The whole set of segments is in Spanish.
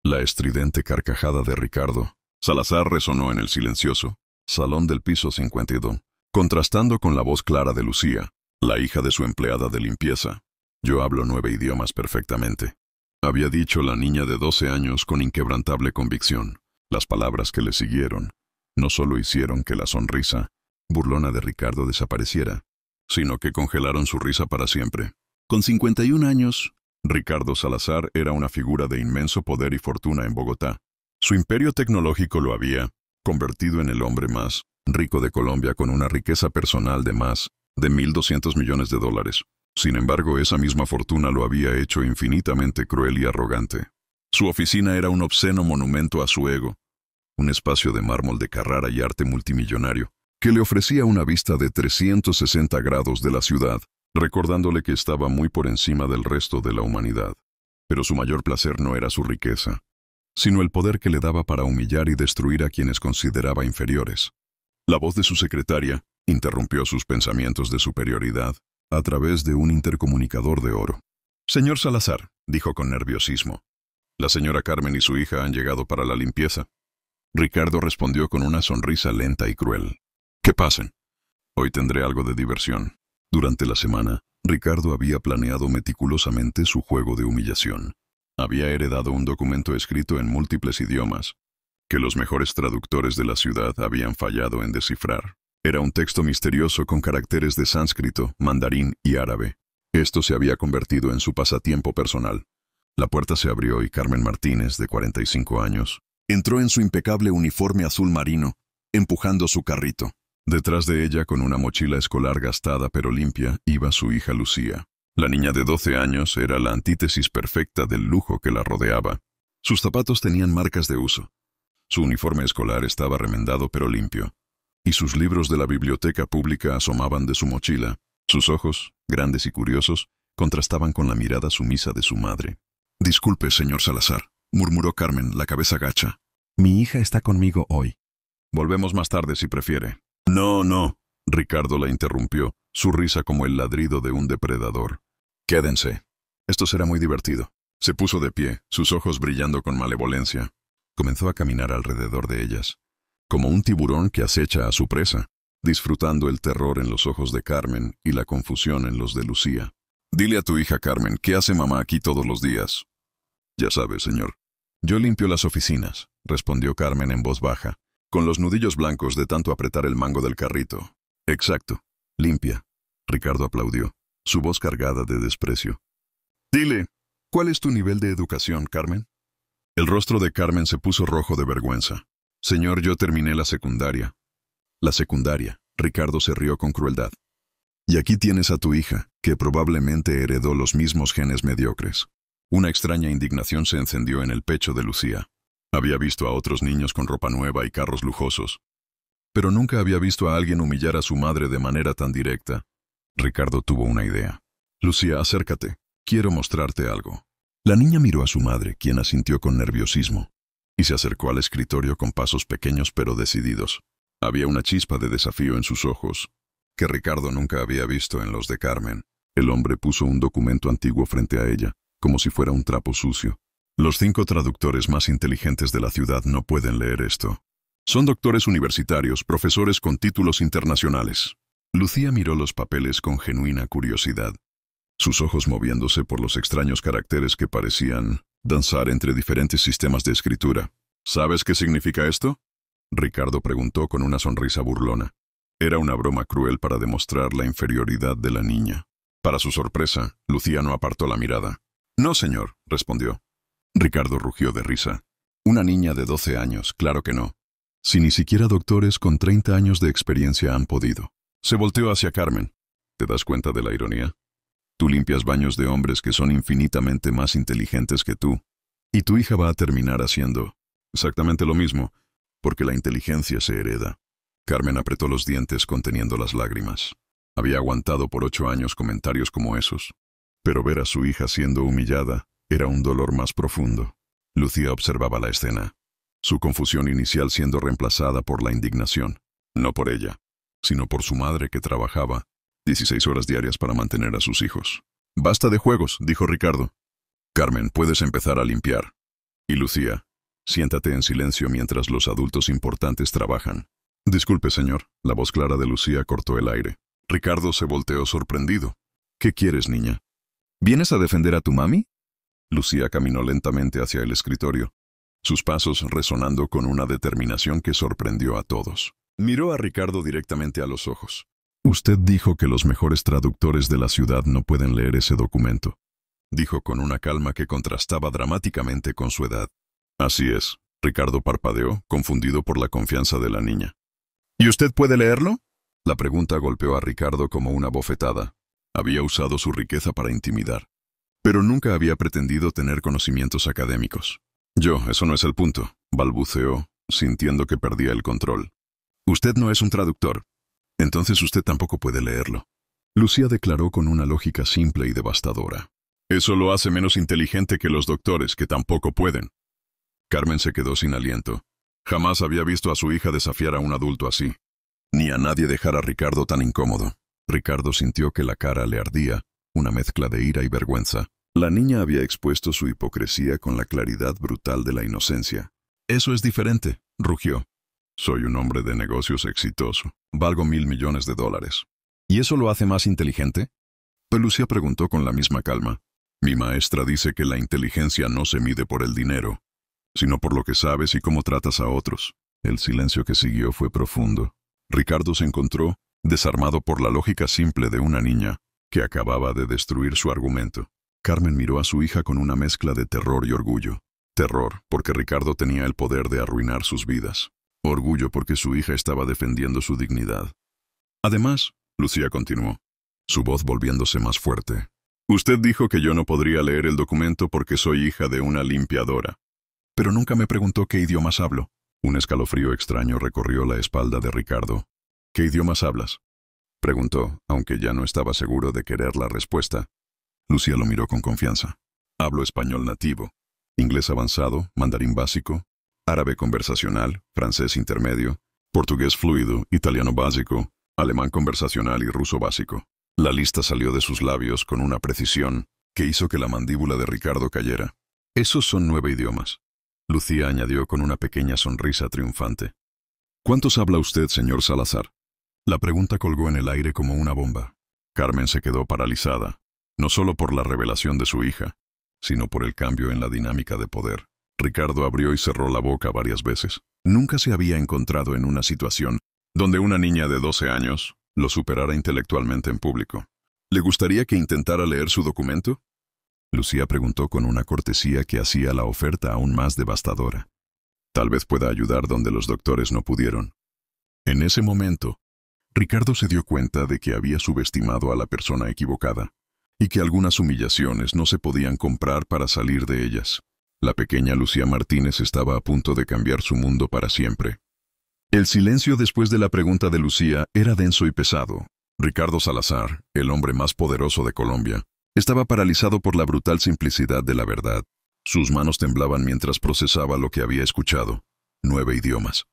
La estridente carcajada de Ricardo Salazar resonó en el silencioso salón del piso 52, contrastando con la voz clara de Lucía, la hija de su empleada de limpieza. «Yo hablo 9 idiomas perfectamente», había dicho la niña de 12 años con inquebrantable convicción. Las palabras que le siguieron no solo hicieron que la sonrisa burlona de Ricardo desapareciera, sino que congelaron su risa para siempre. Con 51 años, Ricardo Salazar era una figura de inmenso poder y fortuna en Bogotá. Su imperio tecnológico lo había convertido en el hombre más rico de Colombia, con una riqueza personal de más de 1.200 millones de dólares. Sin embargo, esa misma fortuna lo había hecho infinitamente cruel y arrogante. Su oficina era un obsceno monumento a su ego, un espacio de mármol de Carrara y arte multimillonario, que le ofrecía una vista de 360 grados de la ciudad, recordándole que estaba muy por encima del resto de la humanidad. Pero su mayor placer no era su riqueza, sino el poder que le daba para humillar y destruir a quienes consideraba inferiores. La voz de su secretaria interrumpió sus pensamientos de superioridad a través de un intercomunicador de oro. «Señor Salazar», dijo con nerviosismo, «la señora Carmen y su hija han llegado para la limpieza». Ricardo respondió con una sonrisa lenta y cruel. «Que pasen. Hoy tendré algo de diversión». Durante la semana, Ricardo había planeado meticulosamente su juego de humillación. Había heredado un documento escrito en múltiples idiomas, que los mejores traductores de la ciudad habían fallado en descifrar. Era un texto misterioso con caracteres de sánscrito, mandarín y árabe. Esto se había convertido en su pasatiempo personal. La puerta se abrió y Carmen Martínez, de 45 años, entró en su impecable uniforme azul marino, empujando su carrito. Detrás de ella, con una mochila escolar gastada pero limpia, iba su hija Lucía. La niña de 12 años era la antítesis perfecta del lujo que la rodeaba. Sus zapatos tenían marcas de uso. Su uniforme escolar estaba remendado pero limpio, y sus libros de la biblioteca pública asomaban de su mochila. Sus ojos, grandes y curiosos, contrastaban con la mirada sumisa de su madre. «Disculpe, señor Salazar», murmuró Carmen, la cabeza gacha. «Mi hija está conmigo hoy. Volvemos más tarde si prefiere». «No, no», Ricardo la interrumpió, su risa como el ladrido de un depredador. «Quédense. Esto será muy divertido». Se puso de pie, sus ojos brillando con malevolencia. Comenzó a caminar alrededor de ellas, como un tiburón que acecha a su presa, disfrutando el terror en los ojos de Carmen y la confusión en los de Lucía. «Dile a tu hija Carmen, ¿qué hace mamá aquí todos los días?» «Ya sabe, señor». «Yo limpio las oficinas», respondió Carmen en voz baja, con los nudillos blancos de tanto apretar el mango del carrito. «Exacto. Limpia». Ricardo aplaudió, su voz cargada de desprecio. «Dile, ¿cuál es tu nivel de educación, Carmen?» El rostro de Carmen se puso rojo de vergüenza. «Señor, yo terminé la secundaria». «La secundaria», Ricardo se rió con crueldad. «Y aquí tienes a tu hija, que probablemente heredó los mismos genes mediocres». Una extraña indignación se encendió en el pecho de Lucía. Había visto a otros niños con ropa nueva y carros lujosos, pero nunca había visto a alguien humillar a su madre de manera tan directa. Ricardo tuvo una idea. «Lucía, acércate. Quiero mostrarte algo». La niña miró a su madre, quien asintió con nerviosismo, y se acercó al escritorio con pasos pequeños pero decididos. Había una chispa de desafío en sus ojos, que Ricardo nunca había visto en los de Carmen. El hombre puso un documento antiguo frente a ella, como si fuera un trapo sucio. «Los 5 traductores más inteligentes de la ciudad no pueden leer esto. Son doctores universitarios, profesores con títulos internacionales». Lucía miró los papeles con genuina curiosidad, sus ojos moviéndose por los extraños caracteres que parecían danzar entre diferentes sistemas de escritura. «¿Sabes qué significa esto?», Ricardo preguntó con una sonrisa burlona. Era una broma cruel para demostrar la inferioridad de la niña. Para su sorpresa, Lucía no apartó la mirada. «No, señor», respondió. Ricardo rugió de risa. «Una niña de 12 años, claro que no. Si ni siquiera doctores con 30 años de experiencia han podido». Se volteó hacia Carmen. «¿Te das cuenta de la ironía? Tú limpias baños de hombres que son infinitamente más inteligentes que tú, y tu hija va a terminar haciendo exactamente lo mismo, porque la inteligencia se hereda». Carmen apretó los dientes conteniendo las lágrimas. Había aguantado por 8 años comentarios como esos, pero ver a su hija siendo humillada era un dolor más profundo. Lucía observaba la escena, su confusión inicial siendo reemplazada por la indignación, no por ella, sino por su madre, que trabajaba 16 horas diarias para mantener a sus hijos. «Basta de juegos», dijo Ricardo. «Carmen, puedes empezar a limpiar». Y Lucía, siéntate en silencio mientras los adultos importantes trabajan. Disculpe, señor. La voz clara de Lucía cortó el aire. Ricardo se volteó sorprendido. ¿Qué quieres, niña? ¿Vienes a defender a tu mami? Lucía caminó lentamente hacia el escritorio, sus pasos resonando con una determinación que sorprendió a todos. Miró a Ricardo directamente a los ojos. Usted dijo que los mejores traductores de la ciudad no pueden leer ese documento, dijo con una calma que contrastaba dramáticamente con su edad. Así es, Ricardo parpadeó, confundido por la confianza de la niña. ¿Y usted puede leerlo? La pregunta golpeó a Ricardo como una bofetada. Había usado su riqueza para intimidar, pero nunca había pretendido tener conocimientos académicos. Eso no es el punto, balbuceó, sintiendo que perdía el control. Usted no es un traductor. Entonces usted tampoco puede leerlo. Lucía declaró con una lógica simple y devastadora. Eso lo hace menos inteligente que los doctores, que tampoco pueden. Carmen se quedó sin aliento. Jamás había visto a su hija desafiar a un adulto así, ni a nadie dejar a Ricardo tan incómodo. Ricardo sintió que la cara le ardía, una mezcla de ira y vergüenza. La niña había expuesto su hipocresía con la claridad brutal de la inocencia. Eso es diferente, rugió. Soy un hombre de negocios exitoso. Valgo $1.000 millones. ¿Y eso lo hace más inteligente? Lucía preguntó con la misma calma. Mi maestra dice que la inteligencia no se mide por el dinero, sino por lo que sabes y cómo tratas a otros. El silencio que siguió fue profundo. Ricardo se encontró desarmado por la lógica simple de una niña que acababa de destruir su argumento. Carmen miró a su hija con una mezcla de terror y orgullo. Terror, porque Ricardo tenía el poder de arruinar sus vidas. Orgullo, porque su hija estaba defendiendo su dignidad. Además, Lucía continuó, su voz volviéndose más fuerte. Usted dijo que yo no podría leer el documento porque soy hija de una limpiadora. Pero nunca me preguntó qué idiomas hablo. Un escalofrío extraño recorrió la espalda de Ricardo. ¿Qué idiomas hablas? Preguntó, aunque ya no estaba seguro de querer la respuesta. Lucía lo miró con confianza. Hablo español nativo, inglés avanzado, mandarín básico, árabe conversacional, francés intermedio, portugués fluido, italiano básico, alemán conversacional y ruso básico. La lista salió de sus labios con una precisión que hizo que la mandíbula de Ricardo cayera. Esos son 9 idiomas. Lucía añadió con una pequeña sonrisa triunfante. ¿Cuántos habla usted, señor Salazar? La pregunta colgó en el aire como una bomba. Carmen se quedó paralizada, no solo por la revelación de su hija, sino por el cambio en la dinámica de poder. Ricardo abrió y cerró la boca varias veces. Nunca se había encontrado en una situación donde una niña de 12 años lo superara intelectualmente en público. ¿Le gustaría que intentara leer su documento? Lucía preguntó con una cortesía que hacía la oferta aún más devastadora. Tal vez pueda ayudar donde los doctores no pudieron. En ese momento, Ricardo se dio cuenta de que había subestimado a la persona equivocada, y que algunas humillaciones no se podían comprar para salir de ellas. La pequeña Lucía Martínez estaba a punto de cambiar su mundo para siempre. El silencio después de la pregunta de Lucía era denso y pesado. Ricardo Salazar, el hombre más poderoso de Colombia, estaba paralizado por la brutal simplicidad de la verdad. Sus manos temblaban mientras procesaba lo que había escuchado. 9 idiomas.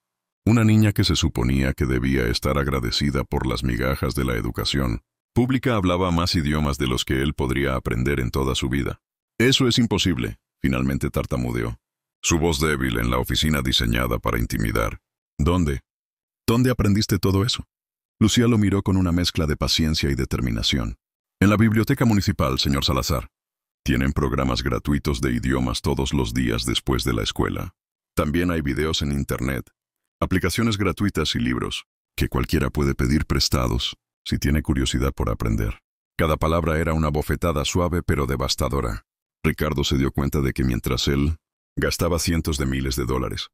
Una niña que se suponía que debía estar agradecida por las migajas de la educación pública hablaba más idiomas de los que él podría aprender en toda su vida. Eso es imposible, finalmente tartamudeó. Su voz débil en la oficina diseñada para intimidar. ¿Dónde? ¿Dónde aprendiste todo eso? Lucía lo miró con una mezcla de paciencia y determinación. En la biblioteca municipal, señor Salazar. Tienen programas gratuitos de idiomas todos los días después de la escuela. También hay videos en internet, aplicaciones gratuitas y libros, que cualquiera puede pedir prestados, si tiene curiosidad por aprender. Cada palabra era una bofetada suave pero devastadora. Ricardo se dio cuenta de que mientras él gastaba cientos de miles de dólares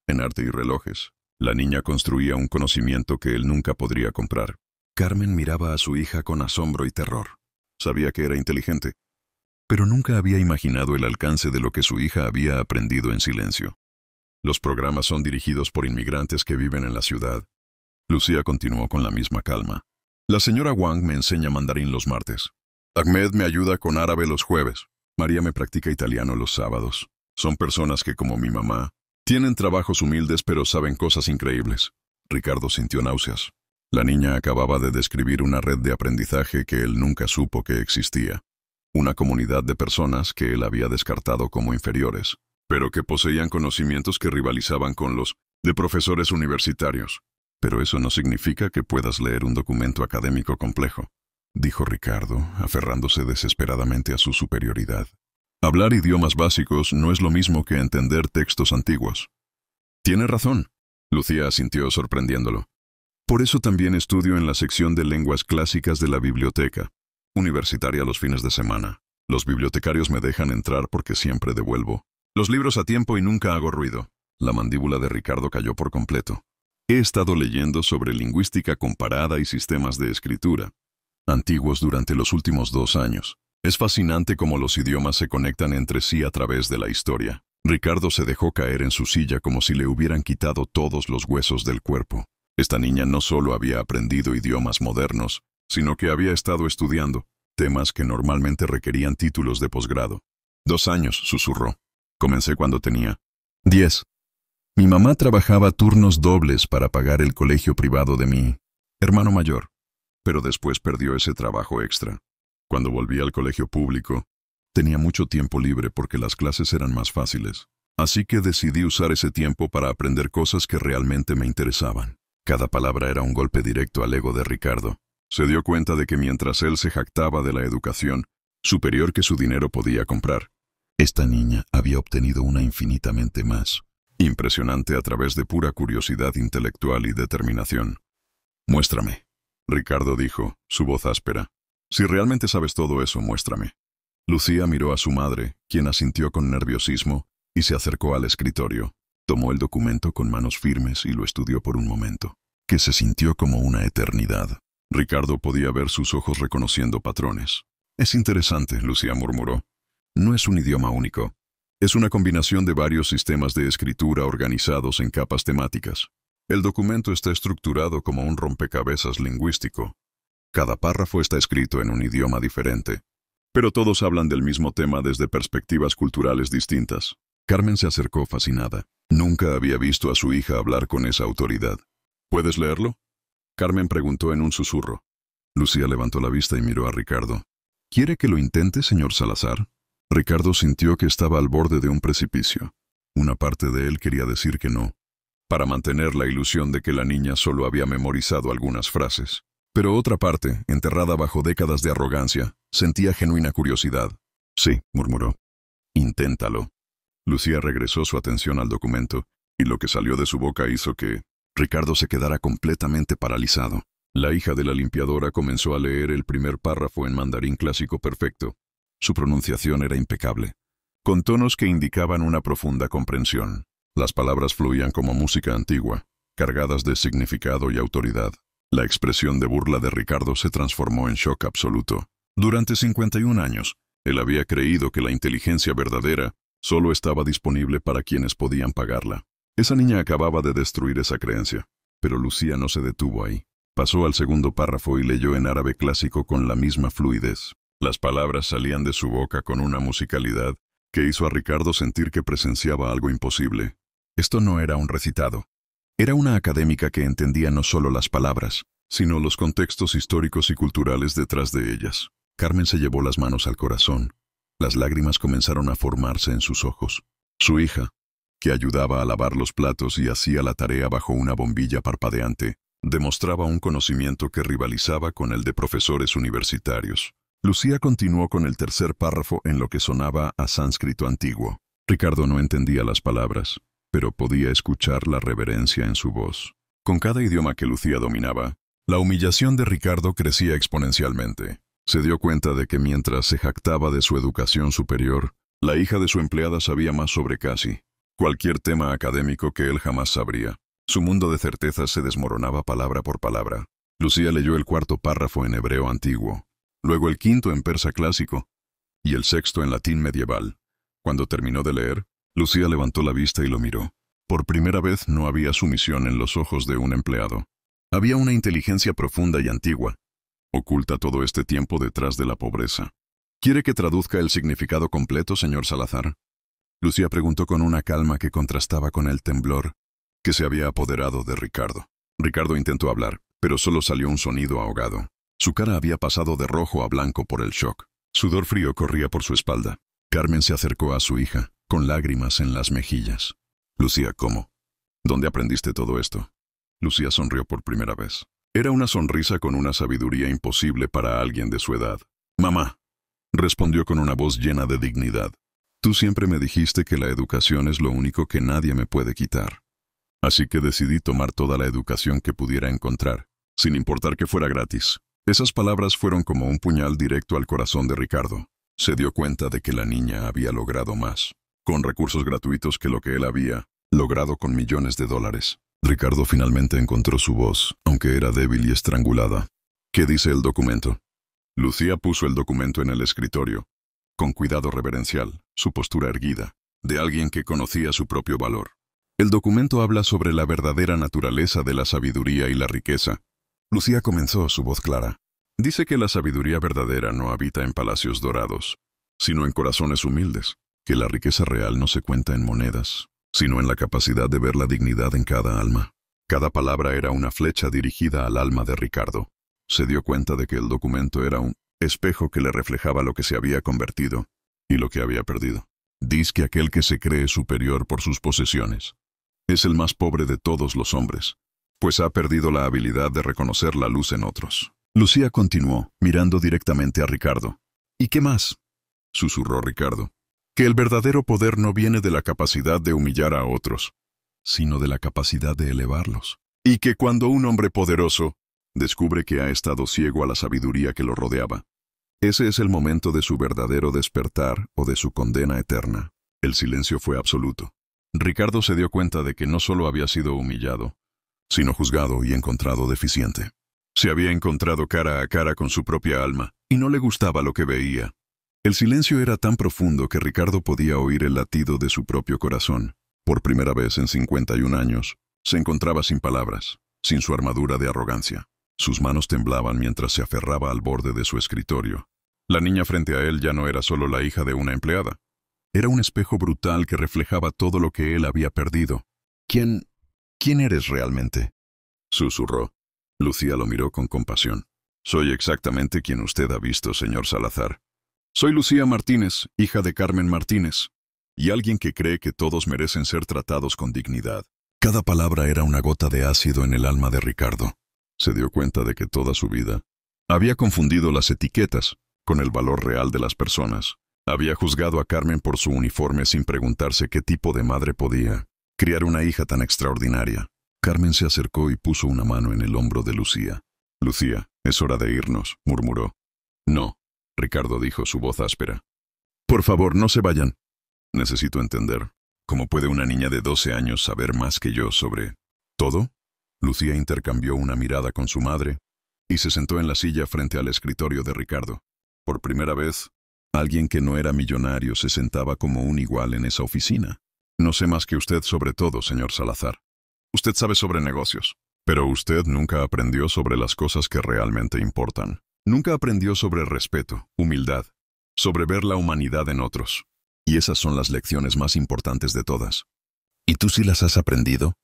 en arte y relojes, la niña construía un conocimiento que él nunca podría comprar. Carmen miraba a su hija con asombro y terror. Sabía que era inteligente, pero nunca había imaginado el alcance de lo que su hija había aprendido en silencio. Los programas son dirigidos por inmigrantes que viven en la ciudad. Lucía continuó con la misma calma. La señora Wang me enseña mandarín los martes. Ahmed me ayuda con árabe los jueves. María me practica italiano los sábados. Son personas que, como mi mamá, tienen trabajos humildes pero saben cosas increíbles. Ricardo sintió náuseas. La niña acababa de describir una red de aprendizaje que él nunca supo que existía. Una comunidad de personas que él había descartado como inferiores. pero que poseían conocimientos que rivalizaban con los de profesores universitarios. Pero eso no significa que puedas leer un documento académico complejo, dijo Ricardo, aferrándose desesperadamente a su superioridad. Hablar idiomas básicos no es lo mismo que entender textos antiguos. Tiene razón, Lucía asintió sorprendiéndolo. Por eso también estudio en la sección de lenguas clásicas de la biblioteca universitaria los fines de semana. Los bibliotecarios me dejan entrar porque siempre devuelvo los libros a tiempo y nunca hago ruido. La mandíbula de Ricardo cayó por completo. He estado leyendo sobre lingüística comparada y sistemas de escritura antiguos durante los últimos 2 años. Es fascinante cómo los idiomas se conectan entre sí a través de la historia. Ricardo se dejó caer en su silla como si le hubieran quitado todos los huesos del cuerpo. Esta niña no solo había aprendido idiomas modernos, sino que había estado estudiando temas que normalmente requerían títulos de posgrado. 2 años, susurró. Comencé cuando tenía 10. Mi mamá trabajaba turnos dobles para pagar el colegio privado de mi hermano mayor, pero después perdió ese trabajo extra. Cuando volví al colegio público, tenía mucho tiempo libre porque las clases eran más fáciles. Así que decidí usar ese tiempo para aprender cosas que realmente me interesaban. Cada palabra era un golpe directo al ego de Ricardo. Se dio cuenta de que mientras él se jactaba de la educación superior que su dinero podía comprar, esta niña había obtenido una infinitamente más impresionante a través de pura curiosidad intelectual y determinación. Muéstrame, Ricardo dijo, su voz áspera. Si realmente sabes todo eso, muéstrame. Lucía miró a su madre, quien asintió con nerviosismo, y se acercó al escritorio. Tomó el documento con manos firmes y lo estudió por un momento, que se sintió como una eternidad. Ricardo podía ver sus ojos reconociendo patrones. Es interesante, Lucía murmuró. No es un idioma único. Es una combinación de varios sistemas de escritura organizados en capas temáticas. El documento está estructurado como un rompecabezas lingüístico. Cada párrafo está escrito en un idioma diferente, pero todos hablan del mismo tema desde perspectivas culturales distintas. Carmen se acercó fascinada. Nunca había visto a su hija hablar con esa autoridad. ¿Puedes leerlo?, Carmen preguntó en un susurro. Lucía levantó la vista y miró a Ricardo. ¿Quiere que lo intente, señor Salazar? Ricardo sintió que estaba al borde de un precipicio. Una parte de él quería decir que no, para mantener la ilusión de que la niña solo había memorizado algunas frases. Pero otra parte, enterrada bajo décadas de arrogancia, sentía genuina curiosidad. Sí, murmuró. Inténtalo. Lucía regresó su atención al documento, y lo que salió de su boca hizo que Ricardo se quedara completamente paralizado. La hija de la limpiadora comenzó a leer el primer párrafo en mandarín clásico perfecto. Su pronunciación era impecable, con tonos que indicaban una profunda comprensión. Las palabras fluían como música antigua, cargadas de significado y autoridad. La expresión de burla de Ricardo se transformó en shock absoluto. Durante 51 años, él había creído que la inteligencia verdadera solo estaba disponible para quienes podían pagarla. Esa niña acababa de destruir esa creencia, pero Lucía no se detuvo ahí. Pasó al segundo párrafo y leyó en árabe clásico con la misma fluidez. Las palabras salían de su boca con una musicalidad que hizo a Ricardo sentir que presenciaba algo imposible. Esto no era un recitado. Era una académica que entendía no solo las palabras, sino los contextos históricos y culturales detrás de ellas. Carmen se llevó las manos al corazón. Las lágrimas comenzaron a formarse en sus ojos. Su hija, que ayudaba a lavar los platos y hacía la tarea bajo una bombilla parpadeante, demostraba un conocimiento que rivalizaba con el de profesores universitarios. Lucía continuó con el tercer párrafo en lo que sonaba a sánscrito antiguo. Ricardo no entendía las palabras, pero podía escuchar la reverencia en su voz. Con cada idioma que Lucía dominaba, la humillación de Ricardo crecía exponencialmente. Se dio cuenta de que mientras se jactaba de su educación superior, la hija de su empleada sabía más sobre casi cualquier tema académico que él jamás sabría. Su mundo de certezas se desmoronaba palabra por palabra. Lucía leyó el cuarto párrafo en hebreo antiguo, luego el quinto en persa clásico y el sexto en latín medieval. Cuando terminó de leer, Lucía levantó la vista y lo miró. Por primera vez no había sumisión en los ojos de un empleado. Había una inteligencia profunda y antigua, oculta todo este tiempo detrás de la pobreza. ¿Quiere que traduzca el significado completo, señor Salazar?, Lucía preguntó con una calma que contrastaba con el temblor que se había apoderado de Ricardo. Ricardo intentó hablar, pero solo salió un sonido ahogado. Su cara había pasado de rojo a blanco por el shock. Sudor frío corría por su espalda. Carmen se acercó a su hija, con lágrimas en las mejillas. Lucía, ¿cómo? ¿Dónde aprendiste todo esto? Lucía sonrió por primera vez. Era una sonrisa con una sabiduría imposible para alguien de su edad. Mamá, respondió con una voz llena de dignidad. Tú siempre me dijiste que la educación es lo único que nadie me puede quitar. Así que decidí tomar toda la educación que pudiera encontrar, sin importar que fuera gratis. Esas palabras fueron como un puñal directo al corazón de Ricardo. Se dio cuenta de que la niña había logrado más, con recursos gratuitos que lo que él había logrado con millones de dólares. Ricardo finalmente encontró su voz, aunque era débil y estrangulada. ¿Qué dice el documento? Lucía puso el documento en el escritorio, con cuidado reverencial, su postura erguida, de alguien que conocía su propio valor. El documento habla sobre la verdadera naturaleza de la sabiduría y la riqueza. Lucía comenzó, su voz clara. Dice que la sabiduría verdadera no habita en palacios dorados, sino en corazones humildes, que la riqueza real no se cuenta en monedas, sino en la capacidad de ver la dignidad en cada alma. Cada palabra era una flecha dirigida al alma de Ricardo. Se dio cuenta de que el documento era un espejo que le reflejaba lo que se había convertido y lo que había perdido. Dice que aquel que se cree superior por sus posesiones es el más pobre de todos los hombres, pues ha perdido la habilidad de reconocer la luz en otros. Lucía continuó, mirando directamente a Ricardo. ¿Y qué más?, susurró Ricardo. Que el verdadero poder no viene de la capacidad de humillar a otros, sino de la capacidad de elevarlos. Y que cuando un hombre poderoso descubre que ha estado ciego a la sabiduría que lo rodeaba, ese es el momento de su verdadero despertar o de su condena eterna. El silencio fue absoluto. Ricardo se dio cuenta de que no solo había sido humillado, sino juzgado y encontrado deficiente. Se había encontrado cara a cara con su propia alma, y no le gustaba lo que veía. El silencio era tan profundo que Ricardo podía oír el latido de su propio corazón. Por primera vez en 51 años, se encontraba sin palabras, sin su armadura de arrogancia. Sus manos temblaban mientras se aferraba al borde de su escritorio. La niña frente a él ya no era solo la hija de una empleada. Era un espejo brutal que reflejaba todo lo que él había perdido. ¿Quién eres realmente?, susurró. Lucía lo miró con compasión. Soy exactamente quien usted ha visto, señor Salazar. Soy Lucía Martínez, hija de Carmen Martínez, y alguien que cree que todos merecen ser tratados con dignidad. Cada palabra era una gota de ácido en el alma de Ricardo. Se dio cuenta de que toda su vida había confundido las etiquetas con el valor real de las personas. Había juzgado a Carmen por su uniforme sin preguntarse qué tipo de madre podía criar una hija tan extraordinaria. Carmen se acercó y puso una mano en el hombro de Lucía. Lucía, es hora de irnos, murmuró. No, Ricardo dijo, su voz áspera. Por favor, no se vayan. Necesito entender. ¿Cómo puede una niña de 12 años saber más que yo sobre todo? Lucía intercambió una mirada con su madre y se sentó en la silla frente al escritorio de Ricardo. Por primera vez, alguien que no era millonario se sentaba como un igual en esa oficina. No sé más que usted sobre todo, señor Salazar. Usted sabe sobre negocios, pero usted nunca aprendió sobre las cosas que realmente importan. Nunca aprendió sobre respeto, humildad, sobre ver la humanidad en otros. Y esas son las lecciones más importantes de todas. ¿Y tú sí las has aprendido?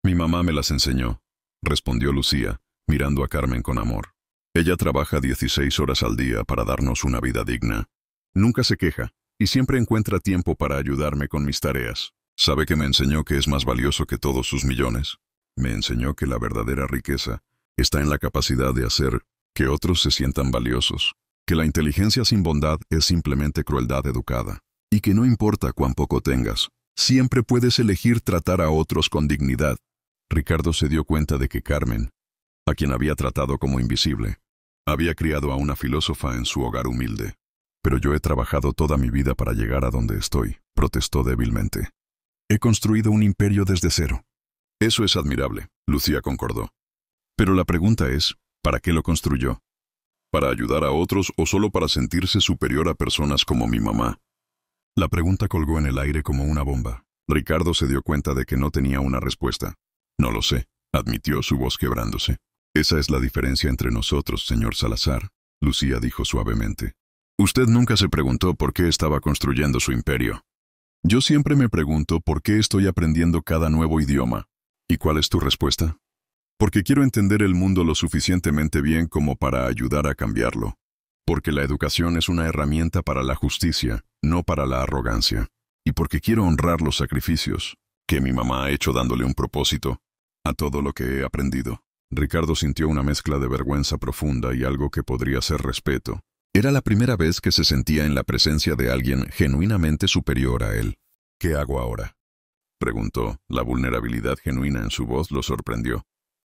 Mi mamá me las enseñó, respondió Lucía, mirando a Carmen con amor. Ella trabaja 16 horas al día para darnos una vida digna. Nunca se queja, y siempre encuentra tiempo para ayudarme con mis tareas. ¿Sabe que me enseñó que es más valioso que todos sus millones? Me enseñó que la verdadera riqueza está en la capacidad de hacer que otros se sientan valiosos, que la inteligencia sin bondad es simplemente crueldad educada, y que no importa cuán poco tengas, siempre puedes elegir tratar a otros con dignidad. Ricardo se dio cuenta de que Carmen, a quien había tratado como invisible, había criado a una filósofa en su hogar humilde. Pero yo he trabajado toda mi vida para llegar a donde estoy, protestó débilmente. He construido un imperio desde cero. Eso es admirable, Lucía concordó. Pero la pregunta es, ¿para qué lo construyó? ¿Para ayudar a otros o solo para sentirse superior a personas como mi mamá? La pregunta colgó en el aire como una bomba. Ricardo se dio cuenta de que no tenía una respuesta. No lo sé, admitió, su voz quebrándose. Esa es la diferencia entre nosotros, señor Salazar, Lucía dijo suavemente. Usted nunca se preguntó por qué estaba construyendo su imperio. Yo siempre me pregunto por qué estoy aprendiendo cada nuevo idioma. ¿Y cuál es tu respuesta? Porque quiero entender el mundo lo suficientemente bien como para ayudar a cambiarlo. Porque la educación es una herramienta para la justicia, no para la arrogancia. y porque quiero honrar los sacrificios que mi mamá ha hecho dándole un propósito a todo lo que he aprendido. Ricardo sintió una mezcla de vergüenza profunda y algo que podría ser respeto. Era la primera vez que se sentía en la presencia de alguien genuinamente superior a él. ¿Qué hago ahora?, preguntó. La vulnerabilidad genuina en su voz lo sorprendió.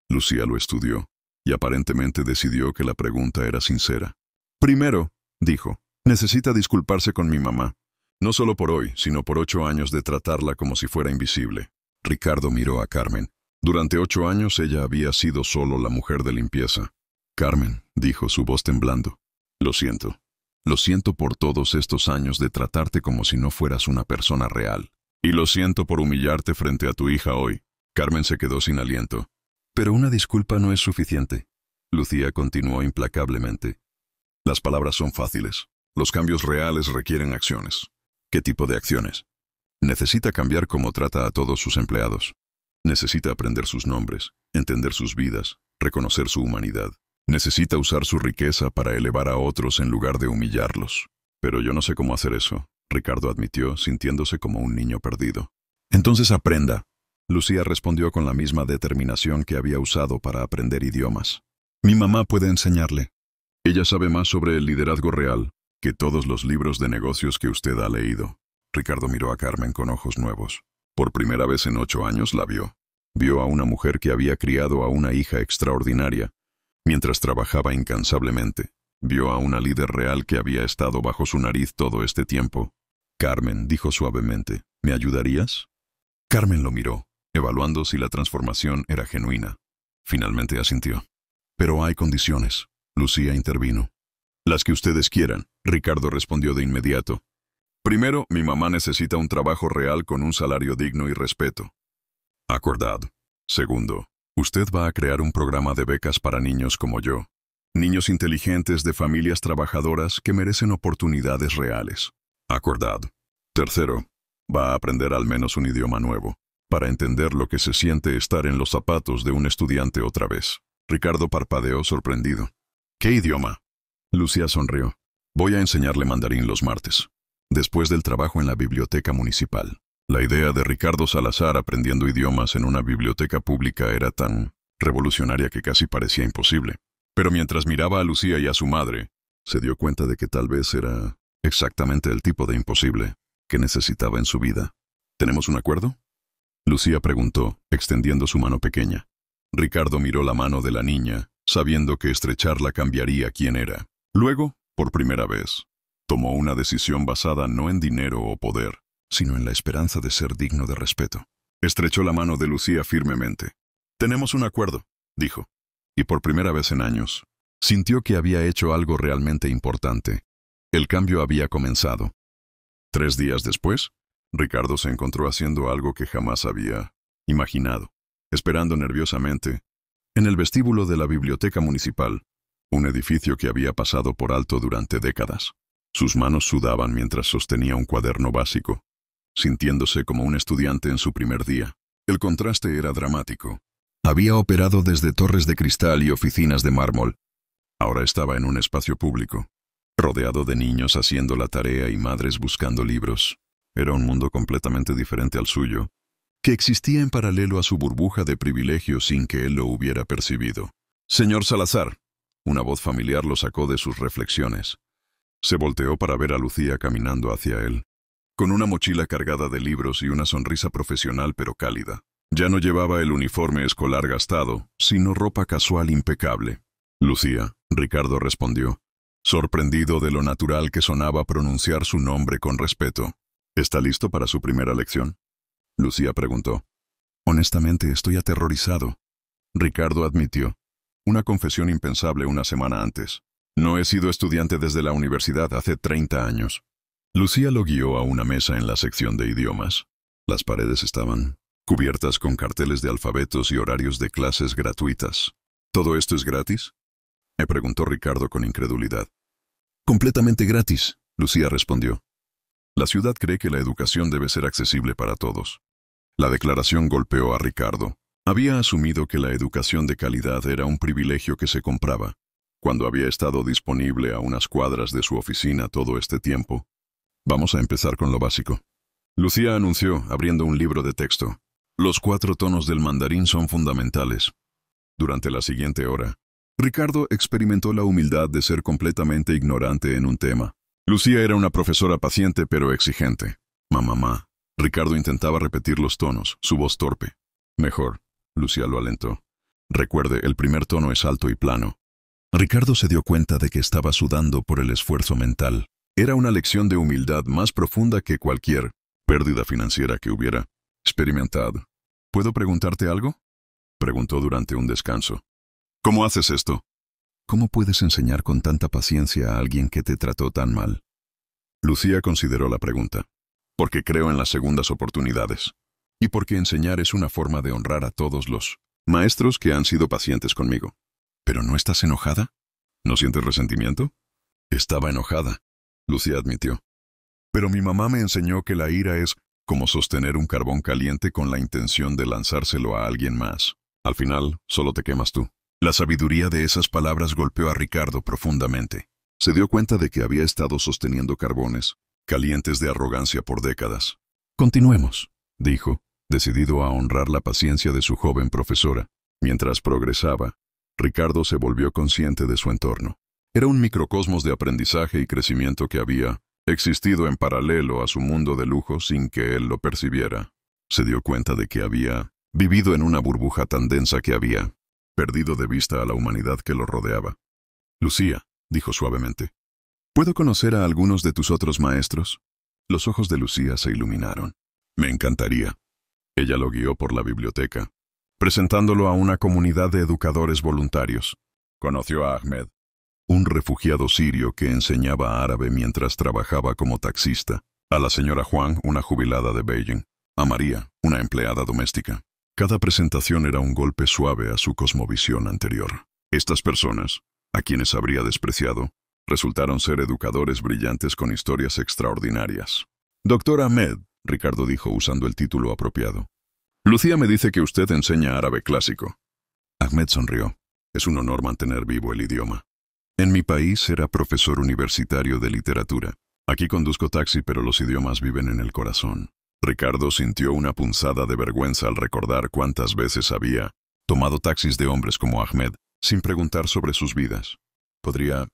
Lucía lo estudió, y aparentemente decidió que la pregunta era sincera. Primero, dijo, necesita disculparse con mi mamá. No solo por hoy, sino por 8 años de tratarla como si fuera invisible. Ricardo miró a Carmen. Durante 8 años ella había sido solo la mujer de limpieza. Carmen, dijo, su voz temblando. Lo siento. Lo siento por todos estos años de tratarte como si no fueras una persona real. Y lo siento por humillarte frente a tu hija hoy. Carmen se quedó sin aliento. Pero una disculpa no es suficiente. Lucía continuó implacablemente. Las palabras son fáciles. Los cambios reales requieren acciones. ¿Qué tipo de acciones? Necesita cambiar cómo trata a todos sus empleados. Necesita aprender sus nombres, entender sus vidas, reconocer su humanidad. Necesita usar su riqueza para elevar a otros en lugar de humillarlos. Pero yo no sé cómo hacer eso, Ricardo admitió, sintiéndose como un niño perdido. Entonces aprenda. Lucía respondió con la misma determinación que había usado para aprender idiomas. Mi mamá puede enseñarle. Ella sabe más sobre el liderazgo real que todos los libros de negocios que usted ha leído. Ricardo miró a Carmen con ojos nuevos. Por primera vez en 8 años la vio. Vio a una mujer que había criado a una hija extraordinaria, mientras trabajaba incansablemente. Vio a una líder real que había estado bajo su nariz todo este tiempo. Carmen, dijo suavemente, ¿me ayudarías? Carmen lo miró, evaluando si la transformación era genuina. Finalmente asintió. Pero hay condiciones. Lucía intervino. Las que ustedes quieran, Ricardo respondió de inmediato. Primero, mi mamá necesita un trabajo real con un salario digno y respeto. Acordado. Segundo, usted va a crear un programa de becas para niños como yo. Niños inteligentes de familias trabajadoras que merecen oportunidades reales. Acordado. Tercero, va a aprender al menos un idioma nuevo, para entender lo que se siente estar en los zapatos de un estudiante otra vez. Ricardo parpadeó sorprendido. ¿Qué idioma? Lucía sonrió. Voy a enseñarle mandarín los martes, después del trabajo en la biblioteca municipal. La idea de Ricardo Salazar aprendiendo idiomas en una biblioteca pública era tan revolucionaria que casi parecía imposible. Pero mientras miraba a Lucía y a su madre, se dio cuenta de que tal vez era exactamente el tipo de imposible que necesitaba en su vida. ¿Tenemos un acuerdo?, Lucía preguntó, extendiendo su mano pequeña. Ricardo miró la mano de la niña, sabiendo que estrecharla cambiaría quién era. Luego, por primera vez, tomó una decisión basada no en dinero o poder, sino en la esperanza de ser digno de respeto. Estrechó la mano de Lucía firmemente. «Tenemos un acuerdo», dijo, y por primera vez en años, sintió que había hecho algo realmente importante. El cambio había comenzado. 3 días después, Ricardo se encontró haciendo algo que jamás había imaginado, esperando nerviosamente, en el vestíbulo de la biblioteca municipal, un edificio que había pasado por alto durante décadas. Sus manos sudaban mientras sostenía un cuaderno básico, sintiéndose como un estudiante en su primer día. El contraste era dramático. Había operado desde torres de cristal y oficinas de mármol. Ahora estaba en un espacio público, rodeado de niños haciendo la tarea y madres buscando libros. Era un mundo completamente diferente al suyo, que existía en paralelo a su burbuja de privilegios sin que él lo hubiera percibido. «Señor Salazar», una voz familiar lo sacó de sus reflexiones. Se volteó para ver a Lucía caminando hacia él, con una mochila cargada de libros y una sonrisa profesional pero cálida. Ya no llevaba el uniforme escolar gastado, sino ropa casual impecable. «Lucía», Ricardo respondió, sorprendido de lo natural que sonaba pronunciar su nombre con respeto. «¿Está listo para su primera lección?», Lucía preguntó. «Honestamente, estoy aterrorizado», Ricardo admitió. Una confesión impensable una semana antes. «No he sido estudiante desde la universidad hace 30 años». Lucía lo guió a una mesa en la sección de idiomas. Las paredes estaban cubiertas con carteles de alfabetos y horarios de clases gratuitas. «¿Todo esto es gratis?», me preguntó Ricardo con incredulidad. «Completamente gratis», Lucía respondió. «La ciudad cree que la educación debe ser accesible para todos». La declaración golpeó a Ricardo. Había asumido que la educación de calidad era un privilegio que se compraba, cuando había estado disponible a unas cuadras de su oficina todo este tiempo. «Vamos a empezar con lo básico». Lucía anunció, abriendo un libro de texto. Los 4 tonos del mandarín son fundamentales. Durante la siguiente hora, Ricardo experimentó la humildad de ser completamente ignorante en un tema. Lucía era una profesora paciente pero exigente. Mamá. Ricardo intentaba repetir los tonos, su voz torpe. Mejor, Lucía lo alentó. Recuerde, el primer tono es alto y plano. Ricardo se dio cuenta de que estaba sudando por el esfuerzo mental. Era una lección de humildad más profunda que cualquier pérdida financiera que hubiera experimentado. ¿Puedo preguntarte algo?, preguntó durante un descanso. ¿Cómo haces esto? ¿Cómo puedes enseñar con tanta paciencia a alguien que te trató tan mal? Lucía consideró la pregunta. Porque creo en las segundas oportunidades. Y porque enseñar es una forma de honrar a todos los maestros que han sido pacientes conmigo. ¿Pero no estás enojada? ¿No sientes resentimiento? Estaba enojada, Lucía admitió. Pero mi mamá me enseñó que la ira es como sostener un carbón caliente con la intención de lanzárselo a alguien más. Al final, solo te quemas tú. La sabiduría de esas palabras golpeó a Ricardo profundamente. Se dio cuenta de que había estado sosteniendo carbones calientes de arrogancia por décadas. Continuemos, dijo, decidido a honrar la paciencia de su joven profesora. Mientras progresaba, Ricardo se volvió consciente de su entorno. Era un microcosmos de aprendizaje y crecimiento que había existido en paralelo a su mundo de lujo sin que él lo percibiera. Se dio cuenta de que había vivido en una burbuja tan densa que había perdido de vista a la humanidad que lo rodeaba. Lucía, dijo suavemente, ¿puedo conocer a algunos de tus otros maestros? Los ojos de Lucía se iluminaron. Me encantaría. Ella lo guió por la biblioteca, presentándolo a una comunidad de educadores voluntarios. Conoció a Ahmed, un refugiado sirio que enseñaba árabe mientras trabajaba como taxista, a la señora Juan, una jubilada de Beijing, a María, una empleada doméstica. Cada presentación era un golpe suave a su cosmovisión anterior. Estas personas, a quienes habría despreciado, resultaron ser educadores brillantes con historias extraordinarias. Doctor Ahmed, Ricardo dijo usando el título apropiado. Lucía me dice que usted enseña árabe clásico. Ahmed sonrió. Es un honor mantener vivo el idioma. En mi país era profesor universitario de literatura. Aquí conduzco taxi, pero los idiomas viven en el corazón. Ricardo sintió una punzada de vergüenza al recordar cuántas veces había tomado taxis de hombres como Ahmed, sin preguntar sobre sus vidas. ¿Podría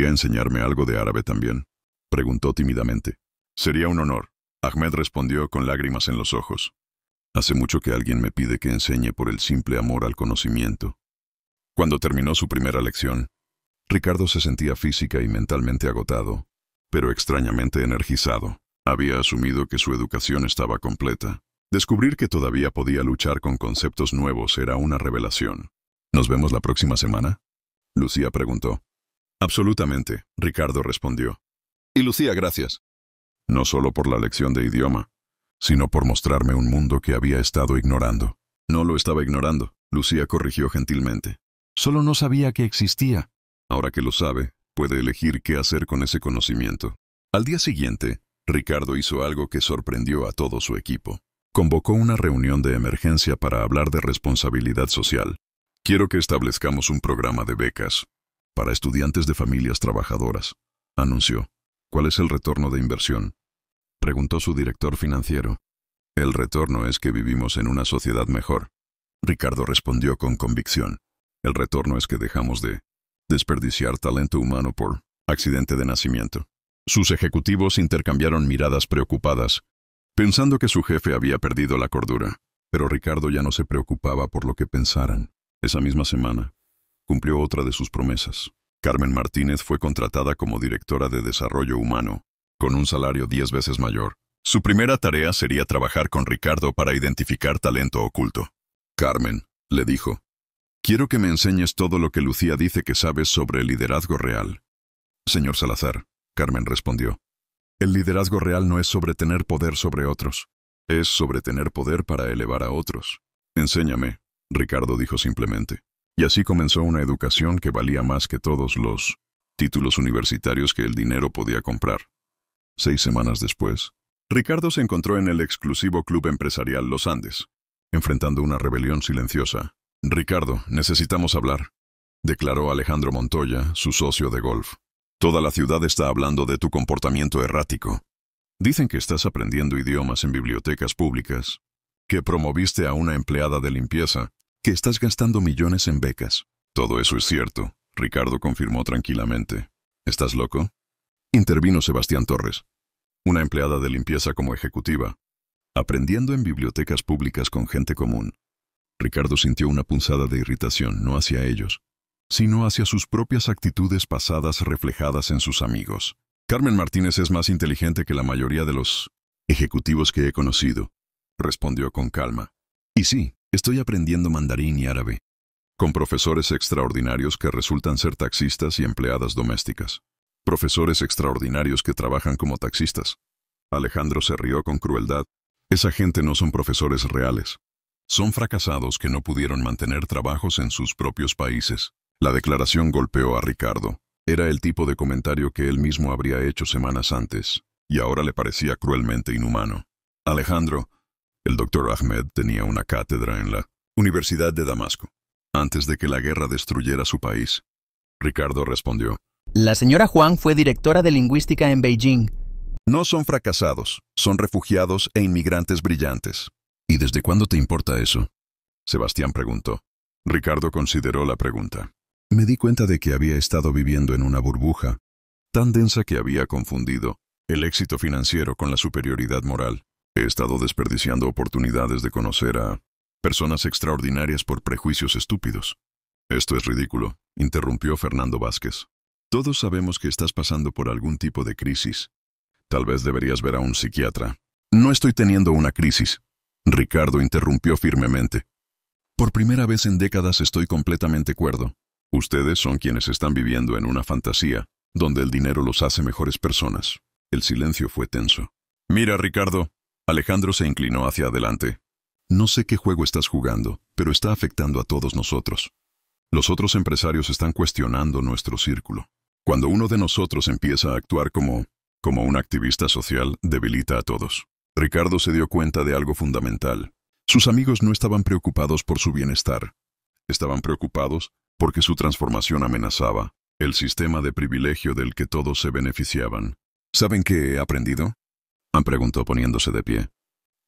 enseñarme algo de árabe también?, preguntó tímidamente. Sería un honor, Ahmed respondió con lágrimas en los ojos. Hace mucho que alguien me pide que enseñe por el simple amor al conocimiento. Cuando terminó su primera lección, Ricardo se sentía física y mentalmente agotado, pero extrañamente energizado. Había asumido que su educación estaba completa. Descubrir que todavía podía luchar con conceptos nuevos era una revelación. ¿Nos vemos la próxima semana?, Lucía preguntó. Absolutamente, Ricardo respondió. Y Lucía, gracias. No solo por la lección de idioma, sino por mostrarme un mundo que había estado ignorando. No lo estaba ignorando, Lucía corrigió gentilmente. Solo no sabía que existía. Ahora que lo sabe, puede elegir qué hacer con ese conocimiento. Al día siguiente, Ricardo hizo algo que sorprendió a todo su equipo. Convocó una reunión de emergencia para hablar de responsabilidad social. Quiero que establezcamos un programa de becas para estudiantes de familias trabajadoras, anunció. ¿Cuál es el retorno de inversión?, preguntó su director financiero. El retorno es que vivimos en una sociedad mejor, Ricardo respondió con convicción. El retorno es que dejamos de desperdiciar talento humano por accidente de nacimiento. Sus ejecutivos intercambiaron miradas preocupadas, pensando que su jefe había perdido la cordura. Pero Ricardo ya no se preocupaba por lo que pensaran. Esa misma semana, cumplió otra de sus promesas. Carmen Martínez fue contratada como directora de Desarrollo Humano, con un salario 10 veces mayor. Su primera tarea sería trabajar con Ricardo para identificar talento oculto. Carmen, le dijo, quiero que me enseñes todo lo que Lucía dice que sabes sobre el liderazgo real. Señor Salazar, Carmen respondió, el liderazgo real no es sobre tener poder sobre otros, es sobre tener poder para elevar a otros. Enséñame, Ricardo dijo simplemente. Y así comenzó una educación que valía más que todos los títulos universitarios que el dinero podía comprar. 6 semanas después, Ricardo se encontró en el exclusivo club empresarial Los Andes, enfrentando una rebelión silenciosa. Ricardo, necesitamos hablar, declaró Alejandro Montoya, su socio de golf. Toda la ciudad está hablando de tu comportamiento errático. Dicen que estás aprendiendo idiomas en bibliotecas públicas, que promoviste a una empleada de limpieza, que estás gastando millones en becas. Todo eso es cierto, Ricardo confirmó tranquilamente. ¿Estás loco? Intervino Sebastián Torres. Una empleada de limpieza como ejecutiva, aprendiendo en bibliotecas públicas con gente común. Ricardo sintió una punzada de irritación, no hacia ellos, sino hacia sus propias actitudes pasadas reflejadas en sus amigos. Carmen Martínez es más inteligente que la mayoría de los ejecutivos que he conocido, respondió con calma. Y sí, estoy aprendiendo mandarín y árabe, con profesores extraordinarios que resultan ser taxistas y empleadas domésticas. Profesores extraordinarios que trabajan como taxistas. Alejandro se rió con crueldad. Esa gente no son profesores reales. Son fracasados que no pudieron mantener trabajos en sus propios países. La declaración golpeó a Ricardo. Era el tipo de comentario que él mismo habría hecho semanas antes, y ahora le parecía cruelmente inhumano. Alejandro, el doctor Ahmed tenía una cátedra en la Universidad de Damasco, antes de que la guerra destruyera su país. Ricardo respondió. La señora Huang fue directora de lingüística en Beijing. No son fracasados, son refugiados e inmigrantes brillantes. ¿Y desde cuándo te importa eso? Sebastián preguntó. Ricardo consideró la pregunta. Me di cuenta de que había estado viviendo en una burbuja, tan densa que había confundido el éxito financiero con la superioridad moral. He estado desperdiciando oportunidades de conocer a personas extraordinarias por prejuicios estúpidos. Esto es ridículo, interrumpió Fernando Vázquez. Todos sabemos que estás pasando por algún tipo de crisis. Tal vez deberías ver a un psiquiatra. No estoy teniendo una crisis. Ricardo interrumpió firmemente. Por primera vez en décadas estoy completamente cuerdo. Ustedes son quienes están viviendo en una fantasía, donde el dinero los hace mejores personas. El silencio fue tenso. Mira, Ricardo. Alejandro se inclinó hacia adelante. No sé qué juego estás jugando, pero está afectando a todos nosotros. Los otros empresarios están cuestionando nuestro círculo. Cuando uno de nosotros empieza a actuar como un activista social, debilita a todos. Ricardo se dio cuenta de algo fundamental. Sus amigos no estaban preocupados por su bienestar. Estaban preocupados porque su transformación amenazaba el sistema de privilegio del que todos se beneficiaban. ¿Saben qué he aprendido? Preguntó poniéndose de pie.